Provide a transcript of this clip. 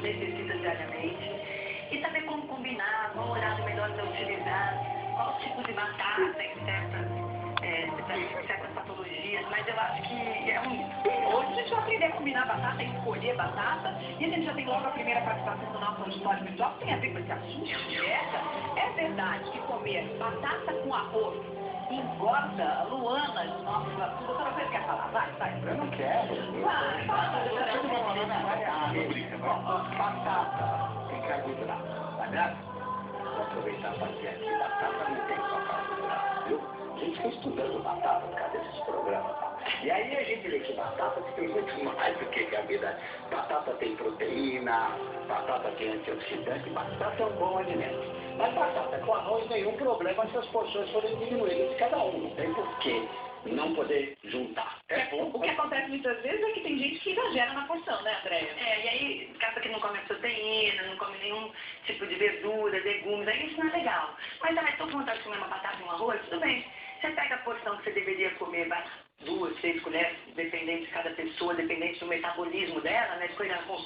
necessita diariamente. E saber como combinar, qual horário melhor para utilizar, qual tipo de batata tem certas patologias, mas eu acho que é um mito. Hoje a gente vai aprender a combinar batata, escolher batata, e a gente já tem logo a primeira participação do nosso auditório virtual, que tem a ver com esse assunto de dieta. É verdade que comer batata com arroz engorda? Luana, nossa, doutora, você quer falar? Vai. Eu não quero. Vai, Batata tem carboidrato, tá vendo? Vou aproveitar para dizer aqui, batata não tem só carboidrato, viu? A gente foi estudando batata por causa desses programas, tá? E aí a gente vê que batata tem muito mais do que carboidrato. Batata tem proteína, batata tem antioxidante, batata é um bom alimento. Mas batata com arroz, nenhum problema se as porções forem diminuídas de cada um. Não tem porquê não poder juntar. É bom. O que acontece muitas vezes é que tem gente que exagera na porção, né, Andréia? E aí, acaba que não come proteína, não come nenhum tipo de verdura, legumes, aí isso não é legal. Mas, estou com vontade de comer uma batata e um arroz, tudo bem. Você pega a porção que você deveria comer, vai 2, 6 colheres, dependendo de cada pessoa, dependente do metabolismo dela, né, de coisa consome.